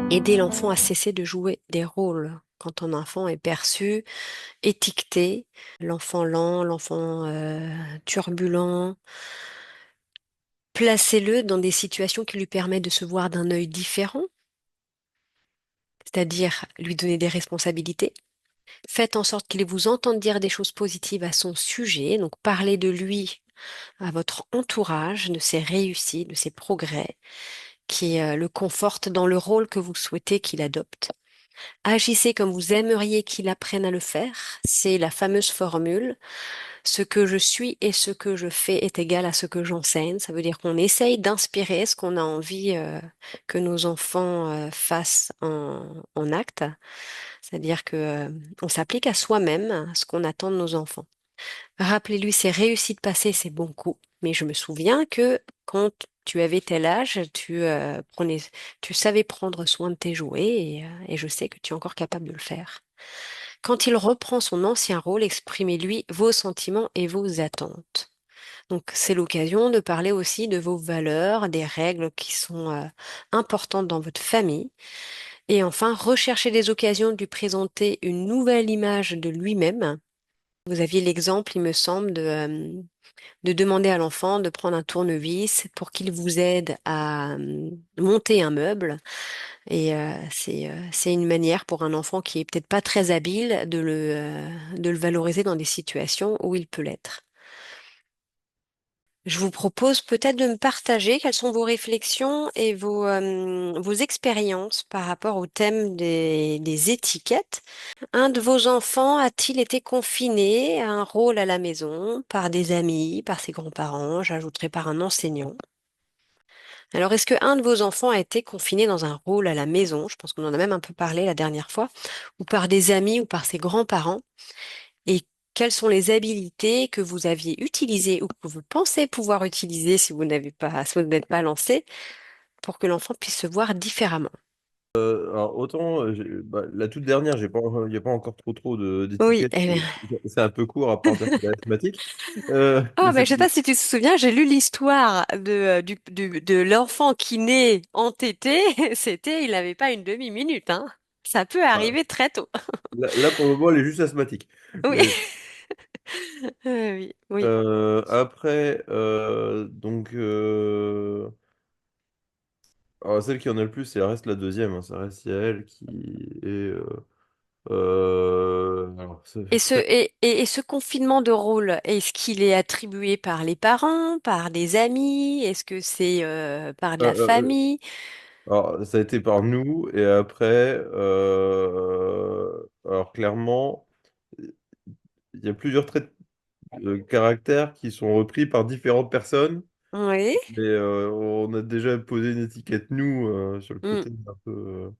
aider l'enfant à cesser de jouer des rôles. Quand un enfant est perçu, étiqueté, l'enfant lent, l'enfant turbulent, placez-le dans des situations qui lui permettent de se voir d'un œil différent, c'est-à-dire lui donner des responsabilités. Faites en sorte qu'il vous entende dire des choses positives à son sujet, donc parlez de lui à votre entourage, de ses réussites, de ses progrès, qui le confortent dans le rôle que vous souhaitez qu'il adopte. Agissez comme vous aimeriez qu'il apprenne à le faire. C'est la fameuse formule. Ce que je suis et ce que je fais est égal à ce que j'enseigne. Ça veut dire qu'on essaye d'inspirer ce qu'on a envie que nos enfants fassent en acte. C'est-à-dire que on s'applique à soi-même ce qu'on attend de nos enfants. Rappelez-lui ses réussites passées, ses bons coups. Mais je me souviens que quand tu avais tel âge, tu savais prendre soin de tes jouets et je sais que tu es encore capable de le faire. Quand il reprend son ancien rôle, exprimez-lui vos sentiments et vos attentes. Donc, c'est l'occasion de parler aussi de vos valeurs, des règles qui sont importantes dans votre famille. Et enfin, recherchez des occasions de lui présenter une nouvelle image de lui-même. Vous aviez l'exemple, il me semble, de demander à l'enfant de prendre un tournevis pour qu'il vous aide à monter un meuble. Et c'est une manière pour un enfant qui est peut-être pas très habile de le valoriser dans des situations où il peut l'être. Je vous propose peut-être de me partager quelles sont vos réflexions et vos expériences par rapport au thème des étiquettes. Un de vos enfants a-t-il été confiné à un rôle à la maison par des amis, par ses grands-parents, j'ajouterais par un enseignant? Alors, est-ce que un de vos enfants a été confiné dans un rôle à la maison? Je pense qu'on en a même un peu parlé la dernière fois, ou par des amis ou par ses grands-parents. Et quelles sont les habilités que vous aviez utilisées ou que vous pensez pouvoir utiliser si vous n'êtes pas lancé pour que l'enfant puisse se voir différemment? Alors autant bah, la toute dernière, il n'y a pas encore trop Oui. d'étiquettes. C'est un peu court à part dire qu'elle est asthmatique. Oh, Mais mais c'est je sais pas si tu te souviens, j'ai lu l'histoire de l'enfant qui naît entêté. Il n'avait pas une demi-minute, hein. Ça peut enfin, arriver très tôt. là, pour le moment, elle est juste asthmatique. Oui. Mais Oui, oui. après, alors, celle qui en a le plus, c'est reste la deuxième, hein. Ça reste Yael qui est. Alors, Et ce confinement de rôle, est-ce qu'il est attribué par les parents, par des amis? Est-ce que c'est par de la euh, famille? alors, ça a été par nous, et après, alors clairement, il y a plusieurs traits de caractère qui sont repris par différentes personnes, Oui. mais on a déjà posé une étiquette nous sur le Mm. côté un peu.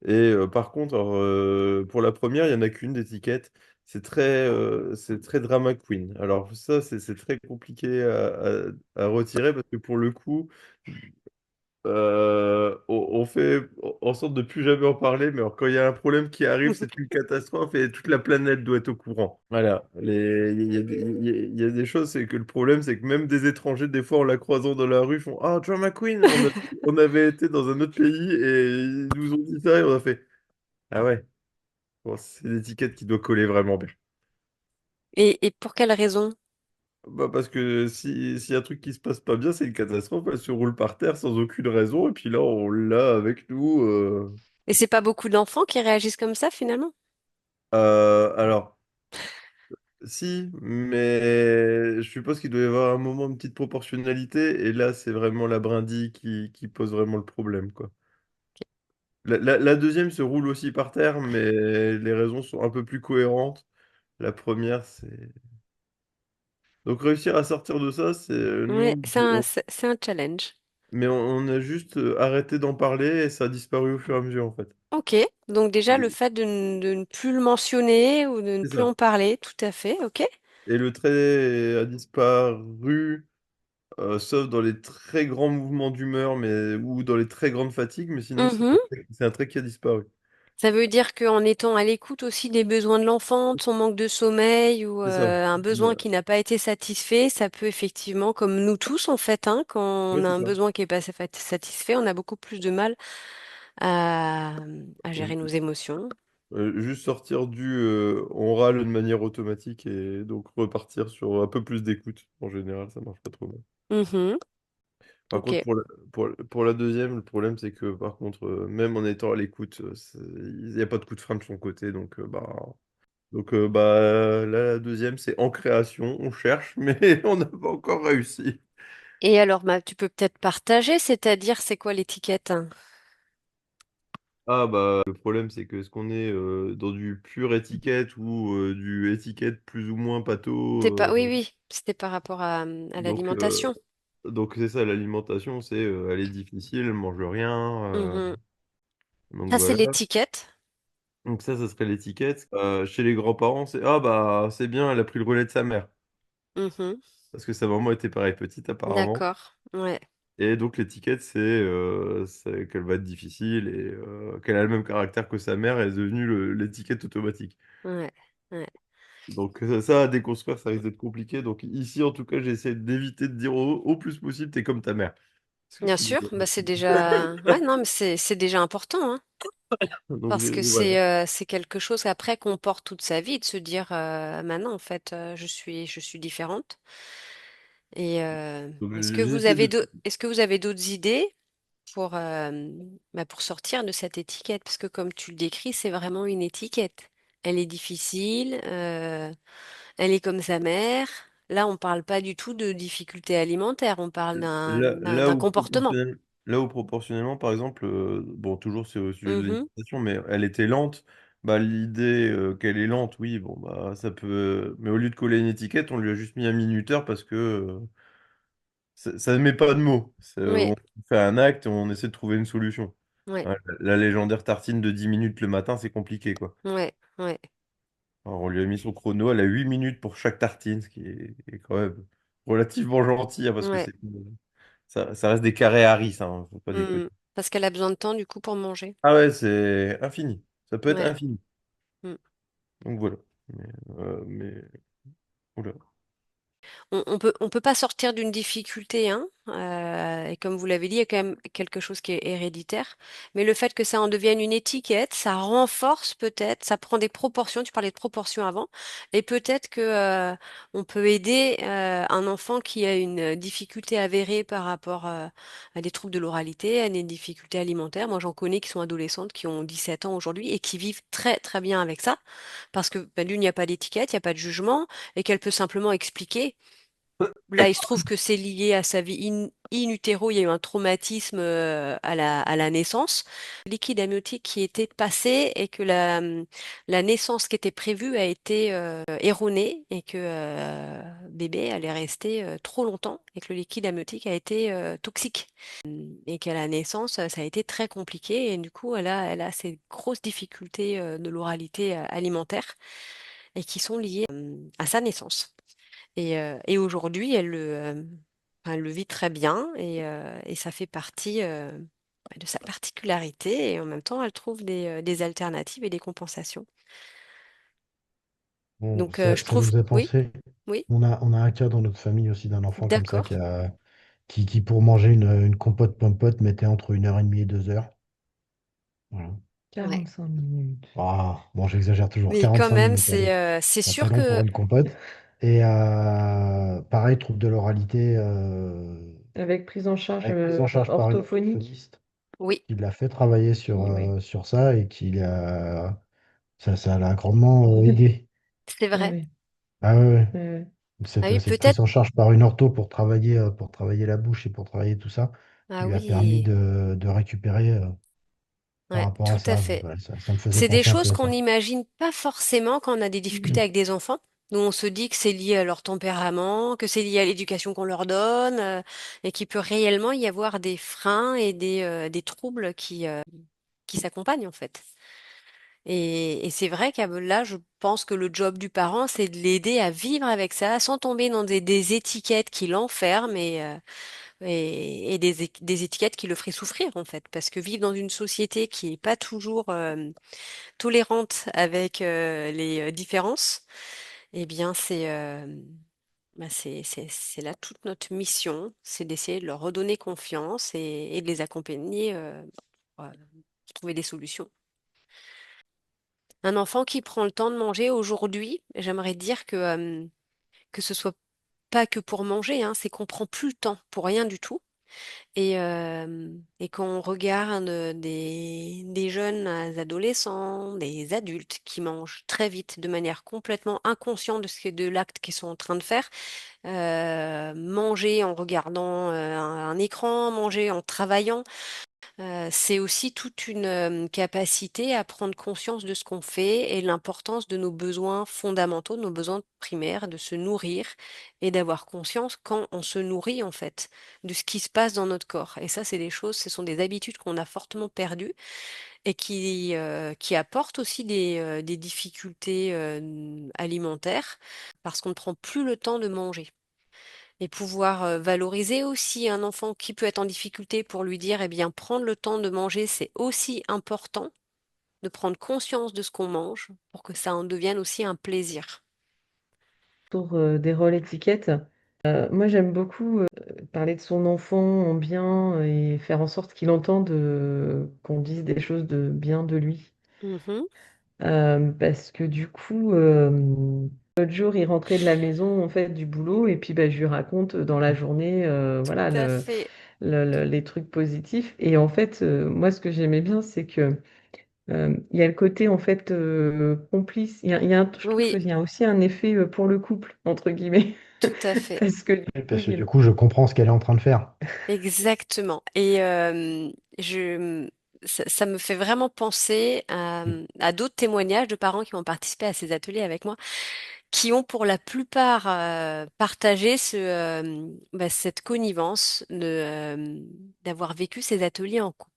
Et par contre, alors, pour la première, il n'y en a qu'une d'étiquette. C'est très drama queen. Alors ça, c'est très compliqué à retirer parce que pour le coup, on fait en sorte de plus jamais en parler, mais alors, quand il y a un problème qui arrive, c'est une catastrophe et toute la planète doit être au courant. Voilà. Il y a il y a des choses, c'est que le problème, c'est que même des étrangers, des fois, en la croisant dans la rue, font Ah, John McQueen, on avait été dans un autre pays et ils nous ont dit ça et on a fait Ah ouais, bon, c'est l'étiquette qui doit coller vraiment bien. Et pour quelle raison? Bah parce que s'il y a un truc qui se passe pas bien, c'est une catastrophe, elle se roule par terre sans aucune raison, et puis là, on l'a avec nous. Et c'est pas beaucoup d'enfants qui réagissent comme ça finalement? Alors, si, mais je suppose qu'il doit y avoir un moment, une petite proportionnalité, et là, c'est vraiment la brindille qui pose vraiment le problème, quoi. La deuxième se roule aussi par terre, mais les raisons sont un peu plus cohérentes. La première, c'est... Donc réussir à sortir de ça, c'est... Oui, nous, c'est un challenge. mais on a juste arrêté d'en parler, et ça a disparu au fur et à mesure, en fait. Ok, donc déjà le fait de ne plus le mentionner ou de ne C'est plus en ça. parler, tout à fait, ok. Et le trait a disparu. Sauf dans les très grands mouvements d'humeur ou dans les très grandes fatigues, mais sinon, Mhm. c'est un trait qui a disparu. Ça veut dire qu'en étant à l'écoute aussi des besoins de l'enfant, de son manque de sommeil ou C'est ça. un besoin qui n'a pas été satisfait, ça peut effectivement, comme nous tous en fait, hein, quand Ouais, on a c'est un ça. besoin qui n'est pas satisfait, on a beaucoup plus de mal à, à gérer nos émotions. Juste sortir du on râle de manière automatique et donc repartir sur un peu plus d'écoute. En général, ça marche pas trop mal. Mhm. Par Ok. contre, pour la deuxième, le problème, c'est que par contre, même en étant à l'écoute, il n'y a pas de coup de frein de son côté. Là, la deuxième, c'est en création. On cherche, mais on n'a pas encore réussi. Et alors, tu peux peut-être partager, c'est-à-dire, c'est quoi l'étiquette? Ah bah le problème c'est que est-ce qu'on est dans du pur étiquette ou du étiquette plus ou moins pâteau C'est pas, oui, oui, c'était par rapport à donc euh, l'alimentation. donc c'est ça l'alimentation c'est elle est difficile elle mange rien Mhm. donc Ça, c'est voilà l'étiquette. donc ça serait l'étiquette. Chez les grands-parents c'est ah bah c'est bien elle a pris le relais de sa mère Mhm. parce que sa maman était pareil petite apparemment D'accord. Ouais, et donc l'étiquette c'est qu'elle va être difficile et qu'elle a le même caractère que sa mère elle est devenue l'étiquette automatique. ouais, ouais. Donc ça, à déconstruire, ça risque d'être compliqué. Donc ici, en tout cas, j'essaie d'éviter de dire au plus possible, t'es comme ta mère. Parce que Bien sinon, sûr, bah c'est déjà, ouais, non, mais c'est déjà important, hein, donc parce que voilà. c'est quelque chose après qu'on porte toute sa vie, de se dire, maintenant, en fait, je suis différente. Et Donc j'essaie de. est-ce que vous avez d'autres idées pour, pour sortir de cette étiquette? Parce que comme tu le décris, c'est vraiment une étiquette. Elle est difficile, elle est comme sa mère. Là, on parle pas du tout de difficultés alimentaires, on parle Là, là d'un où comportement. là où proportionnellement, par exemple, bon, toujours c'est au sujet de Mhm. l'alimentation, mais elle était lente. Bah, l'idée qu'elle est lente, oui, bon, bah, ça peut. Mais au lieu de coller une étiquette, on lui a juste mis un minuteur parce que ça ne met pas de mots. Oui, On fait un acte et on essaie de trouver une solution. oui, Ouais, la légendaire tartine de 10 minutes le matin, c'est compliqué, quoi. oui, oui, Alors, on lui a mis son chrono, elle a 8 minutes pour chaque tartine, ce qui est quand même relativement gentil, hein, parce que oui. ça reste des carrés Harris, hein, faut pas déconner. Mhm. Parce qu'elle a besoin de temps, du coup, pour manger. Ah ouais, c'est infini. Ça peut être Ouais. infini. Mm. Donc voilà. Oula. On peut pas sortir d'une difficulté, hein. Et comme vous l'avez dit, il y a quand même quelque chose qui est héréditaire. Mais le fait que ça en devienne une étiquette, ça renforce peut-être, ça prend des proportions. Tu parlais de proportions avant, et peut-être que on peut aider un enfant qui a une difficulté avérée par rapport à des troubles de l'oralité, à des difficultés alimentaires. Moi, j'en connais qui sont adolescentes, qui ont 17 ans aujourd'hui et qui vivent très très bien avec ça, parce que d'une, il n'y a pas d'étiquette, il n'y a pas de jugement, et qu'elle peut simplement expliquer. Là, il se trouve que c'est lié à sa vie in utero. Il y a eu un traumatisme à la naissance. Liquide amniotique qui était passé et que la naissance qui était prévue a été erronée et que bébé allait rester trop longtemps et que le liquide amniotique a été toxique. Et qu'à la naissance, ça a été très compliqué et du coup, elle a ces grosses difficultés de l'oralité alimentaire et qui sont liées à sa naissance. Et aujourd'hui, elle le vit très bien et ça fait partie de sa particularité. Et en même temps, elle trouve des alternatives et des compensations. Bon, Donc, je ça nous trouve, faisait oui, penser. oui, On a un cas dans notre famille aussi d'un enfant comme ça d'accord. qui pour manger une compote pompote mettait entre 1 heure et demie et 2 heures. Voilà. Ouais. 5 minutes. Ah, bon, j'exagère toujours. Mais quand 45 même, minutes, allez. c'est C'est très sûr long pour que, une compote. Et pareil, trouble de l'oralité, Avec prise en charge avec prise en charge par une orthophonique. orthophoniste oui, qui l'a fait travailler Oui. sur ça et ça l'a grandement aidé. c'est Ah vrai. oui. Ah ouais, ouais. Euh, Ah oui, Cette prise peut-être. en charge par une ortho pour travailler la bouche et pour travailler tout ça, Ah lui a permis oui, de récupérer par ouais, rapport à tout à ça. Donc, fait. ouais, ça me faisait C'est des penser un choses peu à qu'on ça. n'imagine pas forcément quand on a des difficultés avec des enfants. Nous, on se dit que c'est lié à leur tempérament, que c'est lié à l'éducation qu'on leur donne, et qu'il peut réellement y avoir des freins et des troubles qui s'accompagnent en fait. Et c'est vrai que là, je pense que le job du parent, c'est de l'aider à vivre avec ça, sans tomber dans des étiquettes qui l'enferment et des étiquettes qui le feraient souffrir en fait. Parce que vivre dans une société qui n'est pas toujours tolérante avec les différences, eh bien, c'est là toute notre mission, c'est d'essayer de leur redonner confiance et de les accompagner. Voilà. pour trouver des solutions. Un enfant qui prend le temps de manger aujourd'hui, j'aimerais dire que ce soit pas que pour manger, hein, c'est qu'on prend plus le temps pour rien du tout. Et quand on regarde des jeunes adolescents, des adultes qui mangent très vite de manière complètement inconsciente de l'acte qu'ils sont en train de faire, manger en regardant un écran, manger en travaillant, c'est aussi toute une capacité à prendre conscience de ce qu'on fait et l'importance de nos besoins fondamentaux, de nos besoins primaires, de se nourrir et d'avoir conscience quand on se nourrit en fait de ce qui se passe dans notre corps. Et ça, c'est des choses, ce sont des habitudes qu'on a fortement perdues et qui apportent aussi des difficultés alimentaires parce qu'on ne prend plus le temps de manger. Et pouvoir valoriser aussi un enfant qui peut être en difficulté pour lui dire, eh bien, prendre le temps de manger, c'est aussi important, de prendre conscience de ce qu'on mange pour que ça en devienne aussi un plaisir. Pour des rôles étiquettes. Moi, j'aime beaucoup parler de son enfant en bien et faire en sorte qu'il entende qu'on dise des choses de bien de lui. Mhm, Parce que du coup, l'autre jour, il rentrait de la maison, en fait, du boulot, et puis bah, je lui raconte dans la journée, tout voilà, à fait. les trucs positifs. Et en fait, moi, ce que j'aimais bien, c'est que il y a le côté, en fait, complice. Je trouve Oui, qu'il y a aussi un effet pour le couple, entre guillemets. tout à fait. Parce que du Oui, coup, parce que du coup, je comprends ce qu'elle est en train de faire. Exactement. Et ça me fait vraiment penser à d'autres témoignages de parents qui ont participé à ces ateliers avec moi, qui ont pour la plupart partagé cette connivence d'avoir vécu ces ateliers en couple.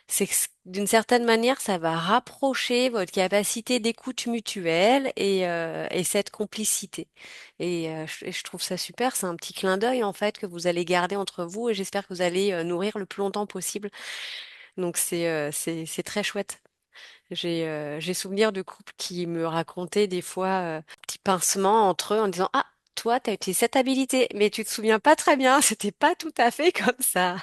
C'est que d'une certaine manière, ça va rapprocher votre capacité d'écoute mutuelle et cette complicité. Et je trouve ça super. C'est un petit clin d'œil en fait que vous allez garder entre vous et j'espère que vous allez nourrir le plus longtemps possible. Donc c'est très chouette. J'ai souvenir de couples qui me racontaient des fois petits pincements entre eux en disant Ah, toi, tu as utilisé cette habilité, mais tu te souviens pas très bien, c'était pas tout à fait comme ça.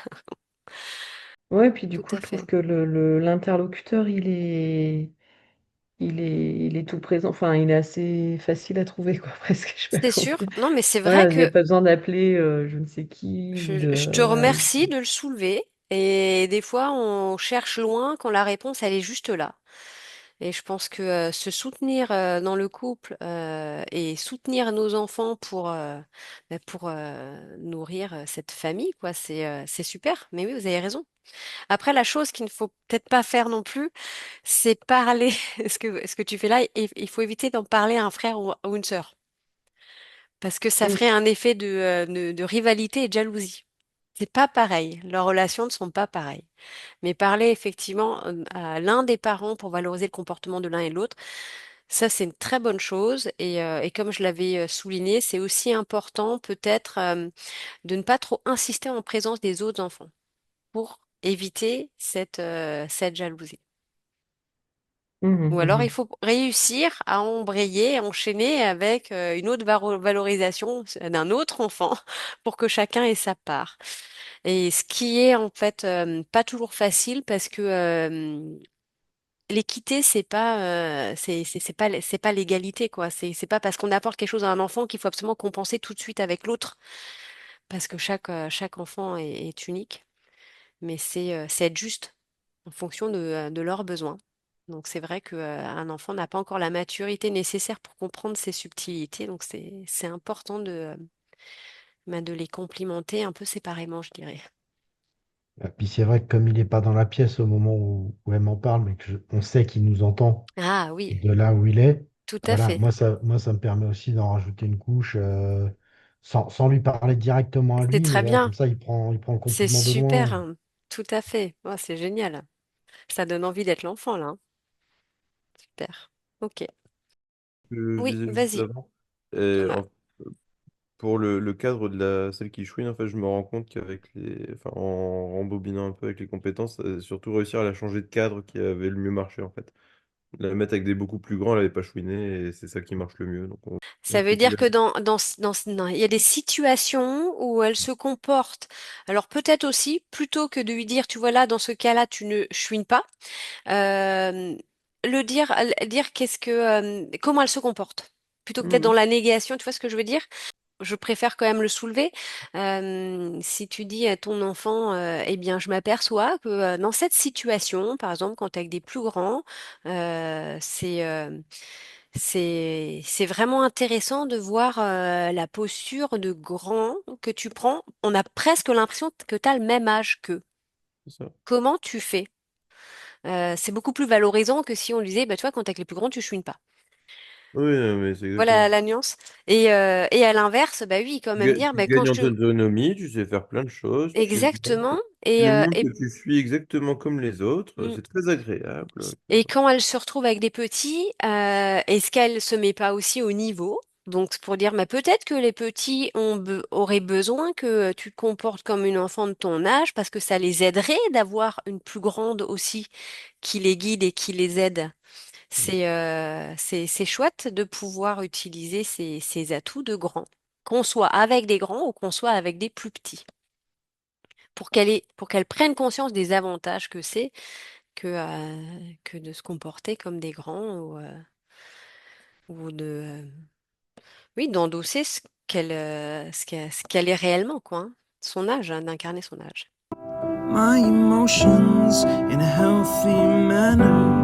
ouais, puis du Tout coup, à je trouve fait. que l'interlocuteur, il est tout présent. Enfin, il est assez facile à trouver, quoi, presque, je sais pas C'est comment sûr. dire. Non, mais c'est vrai Voilà, il n'y a que pas besoin d'appeler je ne sais qui ou je te de. Voilà. remercie de le soulever. Et des fois, on cherche loin quand la réponse, elle est juste là. Et je pense que se soutenir dans le couple et soutenir nos enfants pour nourrir cette famille, quoi, c'est super. Mais oui, vous avez raison. Après, la chose qu'il ne faut peut-être pas faire non plus, c'est parler. Ce que tu fais là, il faut éviter d'en parler à un frère ou une sœur. Parce que ça Mm. ferait un effet de rivalité et de jalousie. C'est pas pareil. Leurs relations ne sont pas pareilles. Mais parler effectivement à l'un des parents pour valoriser le comportement de l'un et de l'autre, ça c'est une très bonne chose. Et comme je l'avais souligné, c'est aussi important peut-être de ne pas trop insister en présence des autres enfants pour éviter cette jalousie. Mhm, Ou alors il mhm. faut réussir à embrayer, à enchaîner avec une autre valorisation d'un autre enfant pour que chacun ait sa part. Et ce qui est en fait pas toujours facile parce que l'équité c'est pas l'égalité quoi. C'est pas parce qu'on apporte quelque chose à un enfant qu'il faut absolument compenser tout de suite avec l'autre parce que chaque enfant est unique. Mais c'est être juste en fonction de leurs besoins. Donc c'est vrai qu'un enfant n'a pas encore la maturité nécessaire pour comprendre ces subtilités. Donc c'est important de les complimenter un peu séparément, je dirais. Et puis c'est vrai que comme il n'est pas dans la pièce au moment où elle m'en parle, mais on sait qu'il nous entend Ah oui, de là où il est, tout à voilà, fait. moi ça me permet aussi d'en rajouter une couche sans lui parler directement à C'est lui, mais très voilà, bien. comme ça il prend le C'est compliment de super, loin. hein. Tout à fait. Oh, c'est génial. Ça donne envie d'être l'enfant, là, hein. Super. Ok. Que je Oui, disais juste vas-y, avant. Et Thomas. pour le cadre de celle qui chouine, en fait, je me rends compte enfin, en rembobinant un peu avec les compétences, surtout réussir à la changer de cadre qui avait le mieux marché, en fait. La mettre avec des beaucoup plus grands, elle n'avait pas chouiné, et c'est ça qui marche le mieux. Donc on Ça veut continue dire que non, il y a des situations où elle se comporte. Alors peut-être aussi, plutôt que de lui dire, tu vois là, dans ce cas-là, tu ne chouines pas, euh, dire comment elle se comporte. Plutôt que d'être dans Mhm. la négation, tu vois ce que je veux dire? Je préfère quand même le soulever. Si tu dis à ton enfant, eh bien, je m'aperçois que dans cette situation, par exemple, quand tu es avec des plus grands, c'est vraiment intéressant de voir la posture de grand que tu prends. On a presque l'impression que tu as le même âge qu'eux. C'est ça. Comment tu fais? C'est beaucoup plus valorisant que si on lui disait, bah, tu vois, quand t'es avec les plus grands, tu chouines pas. Oui, non, mais c'est Voilà exactement ça. la nuance. Et à l'inverse, bah oui, quand même dire, Tu bah, quand gagnes je en te... autonomie, tu sais faire plein de choses, Exactement. tu lui montres que tu suis exactement comme les autres, Mm, c'est très agréable. et quand elle se retrouve avec des petits, est-ce qu'elle se met pas aussi au niveau? Donc, c'est pour dire, mais peut-être que les petits auraient besoin que tu te comportes comme une enfant de ton âge parce que ça les aiderait d'avoir une plus grande aussi qui les guide et qui les aide. C'est chouette de pouvoir utiliser ces atouts de grands, qu'on soit avec des grands ou qu'on soit avec des plus petits, pour qu'elle prenne conscience des avantages que c'est que de se comporter comme des grands ou oui, d'endosser ce qu'elle est réellement, quoi, hein. Son âge, hein, d'incarner son âge. My emotions in a healthy manner.